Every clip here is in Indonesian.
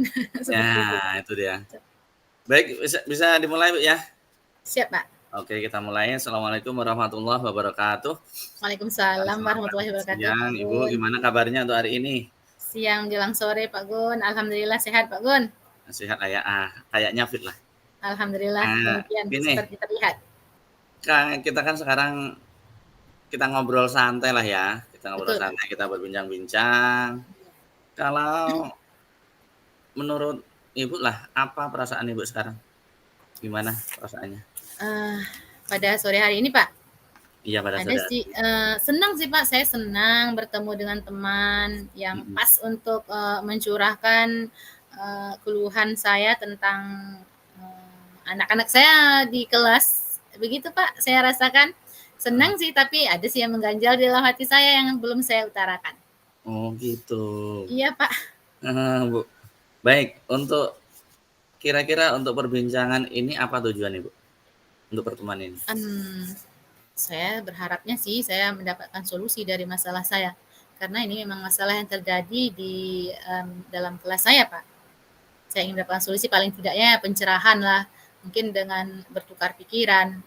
Ya, Seperti itu. itu dia. Baik, bisa bisa dimulai, Bu, ya? Siap, Pak. Oke, kita mulai. Assalamualaikum warahmatullahi wabarakatuh. Waalaikumsalam Selamat warahmatullahi wabarakatuh, Pak siang, Ibu. Gun. Gimana kabarnya untuk hari ini? Siang menjelang sore, Pak Gun. Alhamdulillah sehat, Pak Gun. Sehat lah ya? Kayaknya fit lah. Alhamdulillah demikian Gini, seperti terlihat. kita kan sekarang kita ngobrol santai lah ya. Kita ngobrol Betul, Pak. santai, kita berbincang-bincang. Kalau menurut Ibu lah, apa perasaan Ibu sekarang? Gimana perasaannya? Eh, pada sore hari ini, Pak, Iya, pada ada saudara. sih senang sih, Pak. Saya senang bertemu dengan teman yang Mhm. pas untuk mencurahkan keluhan saya tentang anak-anak saya di kelas. Begitu, Pak. Saya rasakan Heeh. senang sih, tapi ada sih yang mengganjal di dalam hati saya yang belum saya utarakan. Oh, gitu. Iya, Pak. Heeh, Bu. Baik, kira-kira untuk perbincangan ini apa tujuan Ibu? Untuk pertemuan ini? Mmm, saya berharapnya sih saya mendapatkan solusi dari masalah saya, karena ini memang masalah yang terjadi di, dalam kelas saya, Pak. Saya ingin mendapatkan solusi paling tidaknya pencerahan lah, mungkin dengan bertukar pikiran,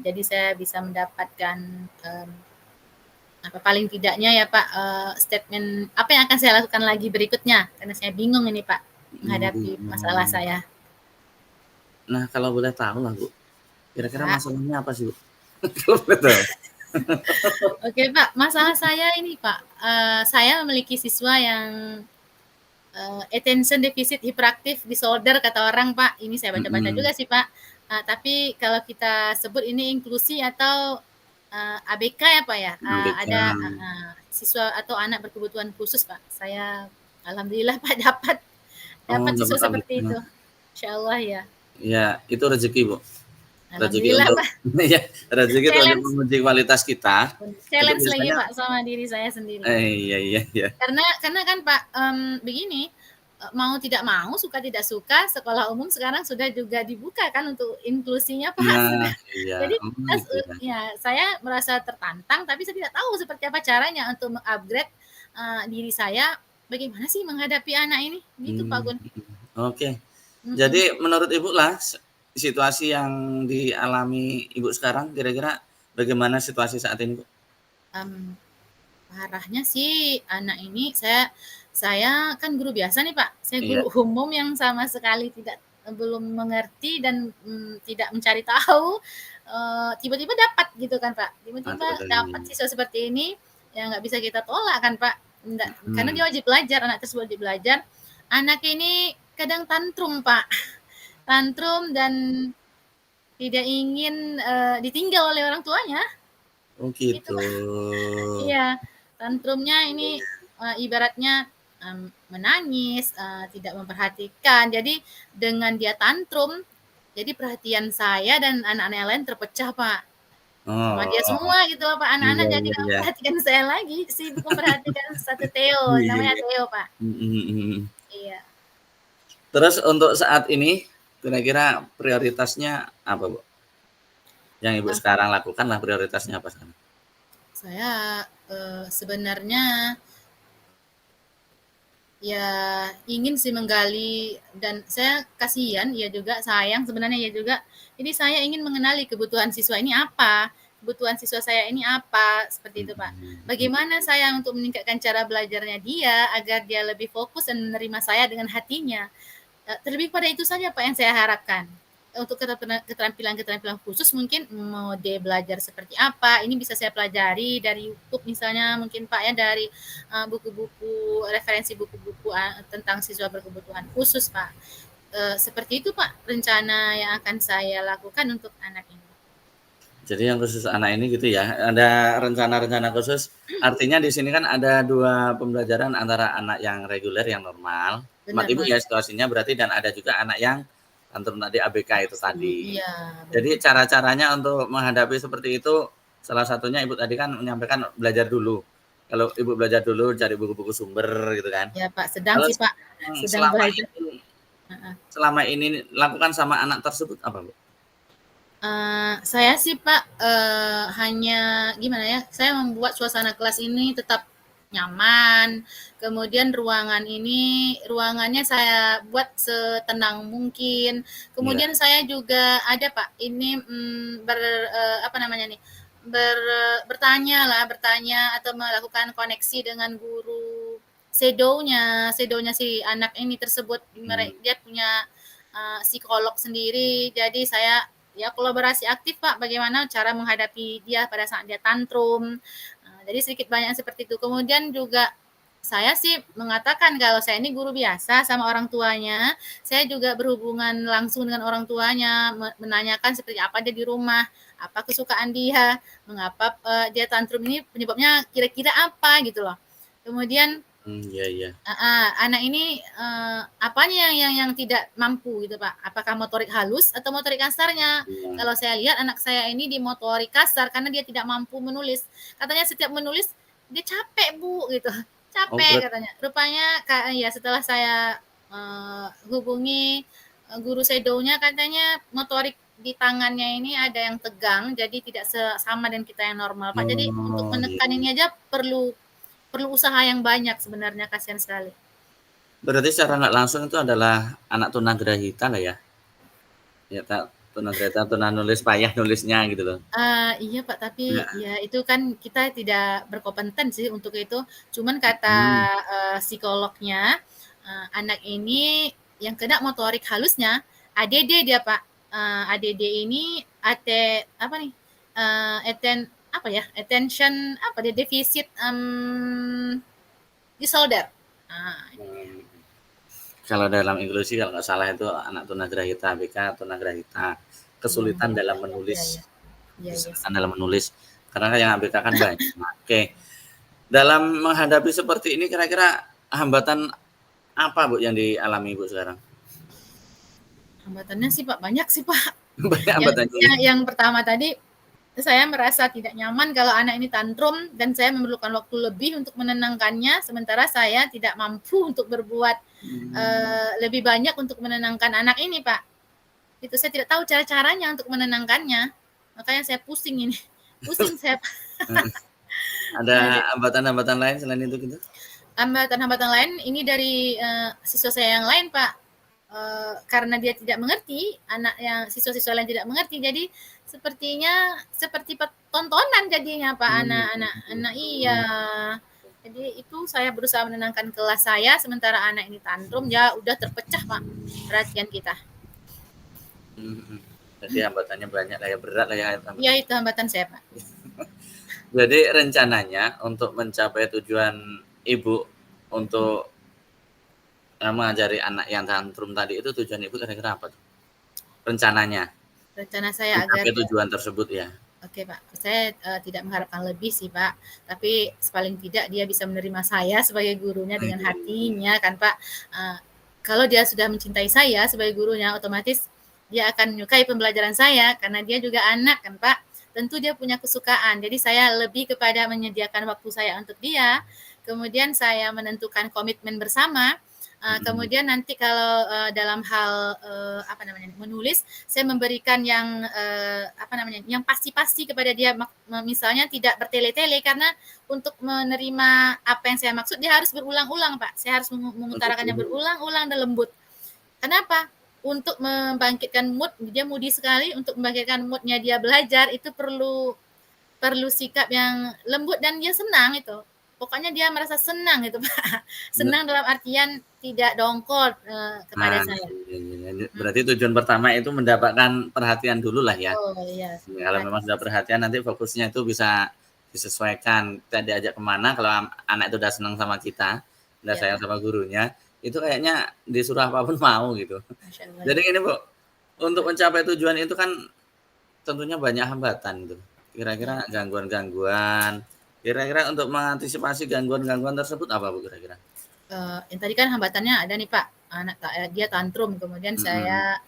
jadi saya bisa mendapatkan, apa paling tidaknya ya, Pak, statement apa yang akan saya lakukan lagi berikutnya, karena saya bingung ini, Pak, menghadapi masalah Mhm. saya. Nah, kalau boleh tahu lah, Bu, kira-kira Pak. masalahnya apa sih, Bu? Kalau boleh tahu? Oke, Pak, masalah saya ini, Pak, saya memiliki siswa yang attention deficit hyperactive disorder kata orang, Pak. Ini saya baca-baca Mhm. juga sih, Pak. Tapi kalau kita sebut ini inklusi atau ABK ya, Pak, ya. ABK. Ada siswa atau anak berkebutuhan khusus, Pak. Saya alhamdulillah, Pak, dapat Oh, dapat siswa dapat ABK. seperti itu. Insyaallah ya. Ya, itu rezeki, Bu. Rezeki Alhamdulillah, untuk Pak. iya, rezeki itu untuk Challenge menguji kualitas kita. Itu challenge lagi, biasanya Pak, sama diri saya sendiri. iya iya iya. Karena kan Pak, begini, mau tidak mau, suka tidak suka, sekolah umum sekarang sudah juga dibuka kan untuk inklusinya Pak, Nah, sudah. iya. Jadi Oh, pas gitu ya. ya saya merasa tertantang, tapi saya tidak tahu seperti apa caranya untuk meng-upgrade, diri saya, bagaimana sih menghadapi anak ini, gitu Pak Gun. Mhm. Oke. Mhm. Jadi menurut Ibu lah, situasi yang dialami Ibu sekarang kira-kira bagaimana situasi saat ini, Bu? Mmm, parahnya sih anak ini saya kan guru biasa nih Pak, saya Iya, guru umum yang sama sekali belum mengerti dan, tidak mencari tahu, tiba-tiba dapat gitu kan Pak, tiba-tiba mantap dapat sekali. siswa seperti ini, ya nggak bisa kita tolak kan Pak, karena Mhm. dia wajib belajar, anak tersebut wajib belajar. Anak ini kadang tantrum Pak, tantrum dan tidak ingin, ditinggal oleh orang tuanya, Oh, gitu gitu. Pak. Iya, tantrumnya ini, ibaratnya, menangis, tidak memperhatikan. Jadi dengan dia tantrum, jadi perhatian saya dan anak-anak yang lain terpecah, Pak. Sama dia Oh, semua gitu loh, Pak. Anak-anak iya jadi iya nggak iya. memperhatikan saya lagi, sibuk memperhatikan satu Theo, Iya namanya iya. Theo, Pak. Mhm mhm mhm. Iya. Terus untuk saat ini kira-kira prioritasnya apa, Bu? Yang Ibu Ah, sekarang lakukan lah prioritasnya apa sekarang? saya, sebenarnya ya ingin sih menggali dan saya kasihan, ya juga sayang sebenarnya ya juga. Jadi saya ingin mengenali kebutuhan siswa ini apa, kebutuhan siswa saya ini apa, seperti itu, Pak. Mhm. Oke. Bagaimana saya untuk meningkatkan cara belajarnya dia agar dia lebih fokus dan menerima saya dengan hatinya. Terlebih pada itu saja Pak yang saya harapkan. Untuk keterampilan-keterampilan khusus mungkin mode belajar seperti apa, ini bisa saya pelajari dari YouTube misalnya mungkin Pak ya, dari buku-buku, referensi buku-buku tentang siswa berkebutuhan khusus Pak. Seperti itu Pak rencana yang akan saya lakukan untuk anak ini. Jadi yang khusus anak ini gitu ya, ada rencana-rencana khusus, artinya di sini kan ada 2 pembelajaran antara anak yang reguler, yang normal, tempat Benar Ibu ya Mas. situasinya berarti dan ada juga anak yang tantrum tadi ABK itu tadi. Iya Jadi benar. cara-caranya untuk menghadapi seperti itu, salah satunya Ibu tadi kan menyampaikan belajar dulu. Kalau Ibu belajar dulu cari buku-buku sumber gitu kan. Ya Pak, sedang Kalau sih Pak, sedang selama belajar. ini Heeh. selama ini lakukan sama anak tersebut apa, Bu? Saya sih Pak, hanya gimana ya, saya membuat suasana kelas ini tetap nyaman. Kemudian ruangannya saya buat setenang mungkin. Iya. Kemudian saya juga ada Pak, ini apa namanya nih, bertanya atau melakukan koneksi dengan guru shadownya si anak ini tersebut. Hmm. Dia punya psikolog sendiri. Jadi saya ya kolaborasi aktif Pak, bagaimana cara menghadapi dia pada saat dia tantrum. Jadi sedikit banyak seperti itu. Kemudian juga saya sih mengatakan kalau saya ini guru biasa sama orang tuanya. Saya juga berhubungan langsung dengan orang tuanya, menanyakan seperti apa dia di rumah, apa kesukaan dia, mengapa dia tantrum ini penyebabnya kira-kira apa gitu loh. Kemudian Iya, iya. anak ini apanya yang tidak mampu gitu Pak? Apakah motorik halus atau motorik kasarnya? Iya. Kalau saya lihat anak saya ini di motorik kasar karena dia tidak mampu menulis. Katanya setiap menulis dia capek Bu gitu, Oh, capek katanya. Rupanya ya setelah saya hubungi guru shadownya, katanya motorik di tangannya ini ada yang tegang, jadi tidak sama dengan kita yang normal Pak. Jadi untuk Oh, iya, menekan iya. ini aja perlu perlu usaha yang banyak sebenarnya, kasihan sekali. Berarti secara nggak langsung itu adalah anak tunagrahita lah ya? Ya, tunagrahita, tunanulis, payah nulisnya gitu loh. Iya Pak, tapi Iya. ya itu kan kita tidak berkompeten sih untuk itu. Cuman kata Mhm. psikolognya, anak ini yang kena motorik halusnya ADD dia Pak. ADD ini apa nih? Apa ya? Attention apa dia defisit disorder. Mmm, kalau dalam inklusi kalau nggak salah itu anak tunagrahita, ABK tunagrahita, Iya kesulitan mungkin dalam Pak. Iya menulis, iya. Iya iya kesulitan sih. dalam menulis, karena kan yang ABK kan banyak. Oke, dalam menghadapi seperti ini kira-kira hambatan apa Bu yang dialami Bu sekarang? Hambatannya sih Pak banyak sih Pak. Banyak Yang hambatannya ya? yang pertama tadi, saya merasa tidak nyaman kalau anak ini tantrum dan saya memerlukan waktu lebih untuk menenangkannya, sementara saya tidak mampu untuk berbuat Mmm. lebih banyak untuk menenangkan anak ini, Pak. Itu saya tidak tahu cara-caranya untuk menenangkannya. Makanya saya pusing ini. Pusing saya. Heeh. Ada hambatan-hambatan lain selain itu gitu? Hambatan-hambatan lain ini dari siswa saya yang lain, Pak. Karena dia tidak mengerti, anak yang siswa-siswa lain tidak mengerti, jadi sepertinya seperti tontonan jadinya Pak, Mmm, anak iya. mhm. Jadi itu saya berusaha menenangkan kelas saya, sementara anak ini tantrum, ya udah terpecah Pak, perhatian kita. Mhm, mhm. Jadi hambatannya banyak lah ya, berat lah ya Iya hambatannya. itu hambatan saya Pak. Jadi rencananya untuk mencapai tujuan Ibu untuk, mengajari anak yang tantrum tadi itu tujuan Ibu kira-kira apa tuh? Rencananya, Rencana saya agar mencapai dia. tujuan tersebut ya? Oke Pak, saya tidak mengharapkan lebih sih Pak, tapi paling tidak dia bisa menerima saya sebagai gurunya dengan hatinya kan Pak. Kalau dia sudah mencintai saya sebagai gurunya, otomatis dia akan menyukai pembelajaran saya karena dia juga anak kan Pak. Tentu dia punya kesukaan, jadi saya lebih kepada menyediakan waktu saya untuk dia, kemudian saya menentukan komitmen bersama, Mhm. kemudian nanti kalau dalam hal apa namanya menulis, saya memberikan yang apa namanya yang pasti-pasti kepada dia, misalnya tidak bertele-tele karena untuk menerima apa yang saya maksud dia harus berulang-ulang Pak, saya harus Untuk mengutarakannya berulang-ulang dan lembut. Kenapa? Untuk membangkitkan mood, dia moody sekali, untuk membangkitkan moodnya dia belajar itu perlu perlu sikap yang lembut dan dia senang itu. Pokoknya dia merasa senang itu Pak. Senang dalam artian tidak dongkol kepada nah, saya. iya, iya, iya. Berarti tujuan pertama itu mendapatkan perhatian dulu lah ya? Oh iya, Ya, kalau memang sudah perhatian. perhatian nanti fokusnya itu bisa disesuaikan, kita diajak kemana kalau anak itu udah senang sama kita, udah sayang Ya, sama gurunya, itu kayaknya disuruh apapun mau gitu. Masya Allah Jadi ya. gini Bu, untuk mencapai tujuan itu kan tentunya banyak hambatan gitu. Ya. Kira-kira gangguan-gangguan, kira-kira untuk mengantisipasi gangguan-gangguan tersebut apa Bu kira-kira? Yang tadi kan hambatannya ada nih Pak, dia tantrum, kemudian Mhm, saya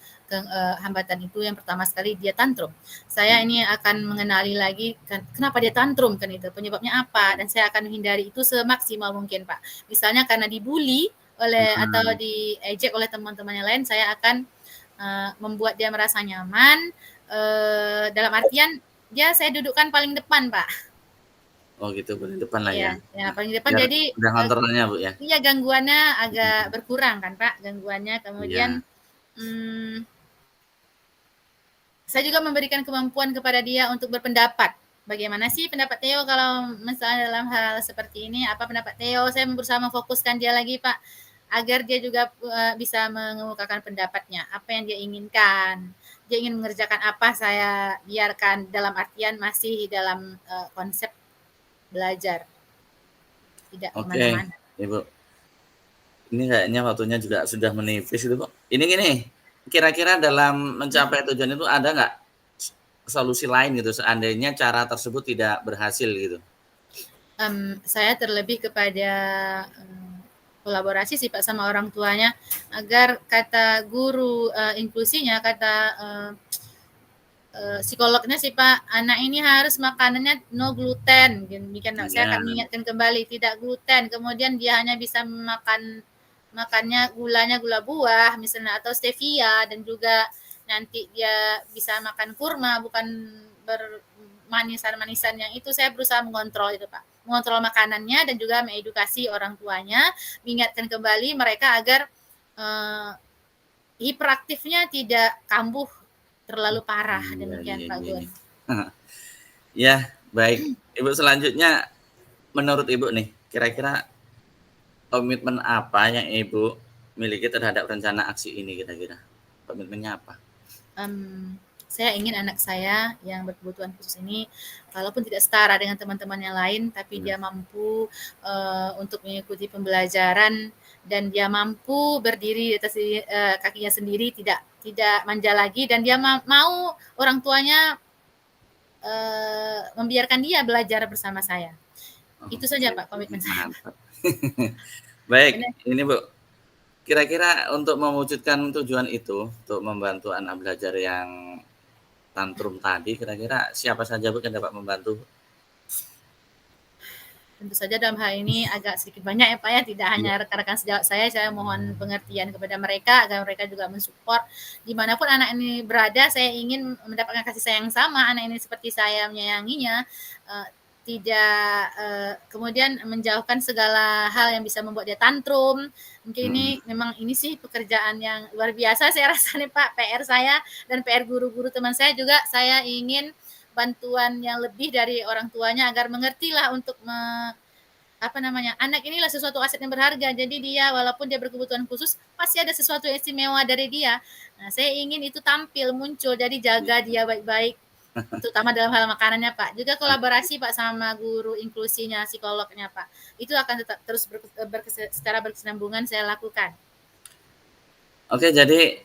hambatan itu yang pertama sekali dia tantrum. Saya mhm, ini akan mengenali lagi kan kenapa dia tantrum kan itu, penyebabnya apa, dan saya akan menghindari itu semaksimal mungkin Pak. Misalnya karena dibully oleh atau mhm. diejek oleh teman-teman yang lain, saya akan membuat dia merasa nyaman, dalam artian dia saya dudukkan paling depan Pak. Oh gitu, paling depan lah ya. Iya, ya paling depan Biar jadi, udah ngontrolnya, Bu, ya? iya gangguannya agak Mhm. berkurang kan Pak, gangguannya. Kemudian, Iya. mmm, saya juga memberikan kemampuan kepada dia untuk berpendapat. Bagaimana sih pendapat Theo kalau misalnya dalam hal seperti ini, apa pendapat Theo? Saya berusaha memfokuskan dia lagi Pak, agar dia juga bisa mengemukakan pendapatnya, apa yang dia inginkan. Dia ingin mengerjakan apa, saya biarkan dalam artian masih dalam konsep belajar, tidak Oke, kemana-mana. Ibu. Ini kayaknya waktunya juga sudah menipis itu, Bu. Ini gini, kira-kira dalam mencapai tujuan itu ada nggak solusi lain gitu seandainya cara tersebut tidak berhasil gitu? Saya terlebih kepada kolaborasi sih Pak sama orang tuanya agar kata guru inklusinya, kata psikolognya sih Pak, anak ini harus makanannya no gluten. Demikian, saya Iya, akan mengingatkan kembali tidak gluten. Kemudian dia hanya bisa makannya gulanya gula buah misalnya atau stevia, dan juga nanti dia bisa makan kurma bukan bermanisan-manisan yang itu. Saya berusaha mengontrol itu Pak, mengontrol makanannya dan juga mengedukasi orang tuanya, mengingatkan kembali mereka agar hiperaktifnya tidak kambuh terlalu parah, iya demikian iya Pak iya Gun. iya. Ya, baik. Ibu selanjutnya menurut Ibu nih, kira-kira komitmen apa yang Ibu miliki terhadap rencana aksi ini kira-kira? Komitmennya apa? Saya ingin anak saya yang berkebutuhan khusus ini, walaupun tidak setara dengan teman-teman yang lain, tapi Iya. dia mampu untuk mengikuti pembelajaran dan dia mampu berdiri di atas kakinya sendiri, tidak manja lagi, dan dia mau orang tuanya membiarkan dia belajar bersama saya. Itu saja Oke, Pak komitmen saya. mantap. Baik, Ini ini Bu, kira-kira untuk mewujudkan tujuan itu, untuk membantu anak belajar yang tantrum tadi, kira-kira siapa saja Bu yang dapat membantu? tentu saja dalam hal ini agak sedikit banyak ya Pak ya, tidak Iya. hanya rekan-rekan sejawat saya mohon pengertian kepada mereka agar mereka juga mensupport. Dimanapun anak ini berada, saya ingin mendapatkan kasih sayang sama anak ini seperti saya menyayanginya, tidak kemudian menjauhkan segala hal yang bisa membuat dia tantrum. Mungkin Mhm. ini memang ini sih pekerjaan yang luar biasa saya rasa nih Pak, PR saya dan PR guru-guru teman saya juga. Saya ingin bantuan yang lebih dari orang tuanya agar mengertilah untuk anak inilah sesuatu aset yang berharga. Jadi dia walaupun dia berkebutuhan khusus, pasti ada sesuatu yang istimewa dari dia. Nah, saya ingin itu tampil, muncul. Jadi jaga Iya. dia baik-baik, terutama dalam hal makanannya Pak. Juga Oke. kolaborasi Pak sama guru inklusinya, psikolognya Pak. Itu akan tetap terus secara berkesinambungan saya lakukan. Oke, jadi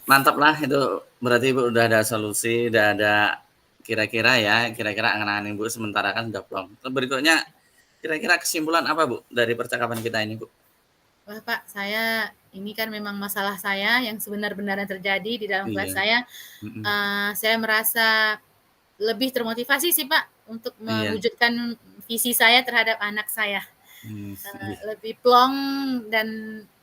mantap lah itu berarti Ibu udah ada solusi, udah ada kira-kira ya, kira-kira angan-angan Ibu sementara kan udah plong. Terus berikutnya kira-kira kesimpulan apa Bu dari percakapan kita ini Bu? Wah Pak, saya ini kan memang masalah saya yang sebenar-benarnya terjadi di dalam kelas Iya. saya. Mhm. Saya merasa lebih termotivasi sih Pak untuk Iya. mewujudkan visi saya terhadap anak saya. Iya. Lebih plong dan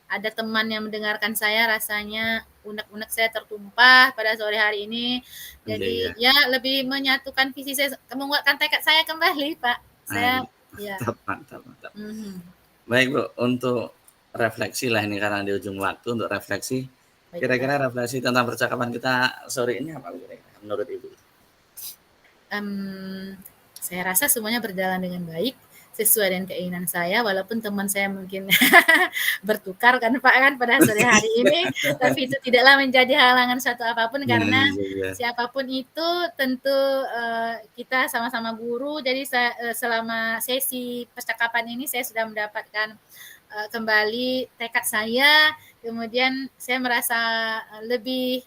ada teman yang mendengarkan saya, rasanya unek-unek saya tertumpah pada sore hari ini. Iya Jadi iya. ya lebih menyatukan visi saya, menguatkan tekad saya kembali Pak. Ah, Saya iya. ya, Mantap mantap mantap. mhm, Baik Bu, untuk refleksi lah ini karena di ujung waktu untuk refleksi, baik Pak. kira-kira refleksi tentang percakapan kita sore ini apa kira-kira menurut Ibu? Mmm, saya rasa semuanya berjalan dengan baik, sesuai dengan keinginan saya, walaupun teman saya mungkin bertukar kan Pak kan pada sore hari ini, tapi itu tidaklah menjadi halangan suatu apapun Iya karena iya iya. siapapun itu tentu, kita sama-sama guru, jadi selama sesi percakapan ini saya sudah mendapatkan, kembali tekad saya, kemudian saya merasa, lebih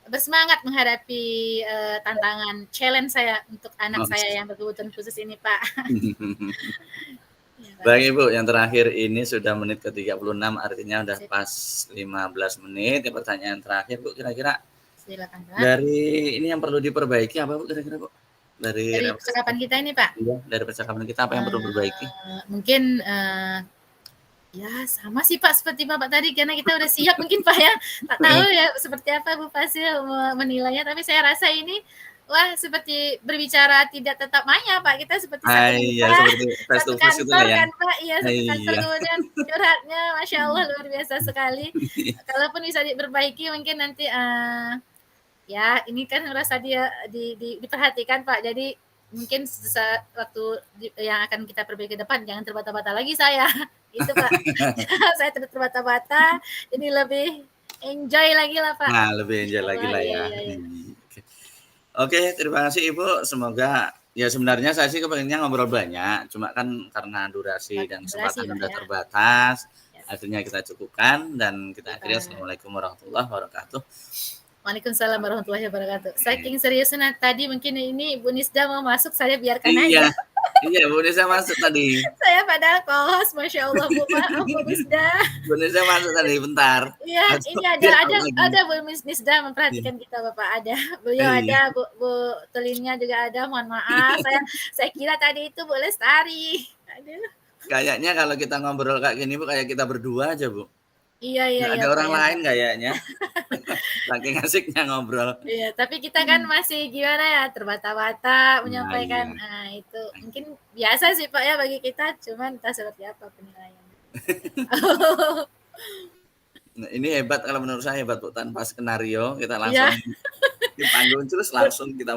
bersemangat menghadapi tantangan challenge saya untuk anak Oh, saya yang berkebutuhan khusus ini, Pak. Iya, Pak. baik Ibu, yang terakhir ini sudah menit ke-36 artinya udah Sip, pas 15 menit. Yang pertanyaan terakhir Bu, kira-kira silakan, Pak. dari ini yang perlu diperbaiki apa Bu kira-kira Bu? Dari Dari refleksi percakapan kita ini, Pak, iya, dari percakapan kita apa yang perlu diperbaiki? mungkin ya sama sih Pak seperti Bapak tadi karena kita udah siap mungkin Pak ya. Tak tahu ya seperti apa Bu Fasil menilainya, tapi saya rasa ini Wah, seperti berbicara tidak tatap maya, Pak. Kita seperti satu Iya, rumah, seperti face to satu face itulah kantor ya. kan, Pak. Iya, satu kantor Iya. kemudian curhatnya Masya Allah luar biasa sekali. Kalaupun bisa diperbaiki mungkin nanti, ya ini kan merasa dia diperhatikan, Pak. Jadi mungkin waktu yang akan kita perbaiki ke depan jangan terbata-bata lagi saya. Itu, Pak. Saya tidak terbata-bata, jadi lebih enjoy lagi lah, Pak. Nah, lebih enjoy Masya lagi Allah, lah iya ya. iya iya. Oke, terima kasih Ibu. Semoga ya sebenarnya saya sih kepengennya ngobrol banyak, cuma kan karena durasi dan Durasi, kesempatan Pak, udah ya. terbatas, Ya. akhirnya kita cukupkan dan kita Iya, akhiri. Pak. Assalamualaikum warahmatullahi wabarakatuh. Waalaikumsalam warahmatullahi wabarakatuh. Saking seriusnya tadi mungkin ini Bu Nisda mau masuk, saya biarkan Iya, aja. iya Bu Nisa masuk tadi. Saya padahal co-host, Masya Allah Bu, maaf Bu Nisda. Bu Nisa masuk tadi, bentar. Iya, ini Dia out lagi. ada Bu Nisda memperhatikan kita Bapak, ada. Beliau Iya. ada, Bu Tulinnya juga ada, mohon maaf. Saya kira tadi itu Bu Lestari. Aduh. Kayaknya kalau kita ngobrol kayak gini Bu, kayak kita berdua aja Bu. Iya Nggak ada Pak orang ya, lain Pak. kayaknya. Saking asiknya ngobrol. Iya, tapi kita kan masih gimana ya, terbata-bata Nah, menyampaikan, iya. itu mungkin biasa sih Pak ya bagi kita, cuman entah seperti apa penilaiannya. Nah, ini hebat kalau menurut saya hebat Bu, tanpa skenario kita Iya. langsung di panggung terus langsung kita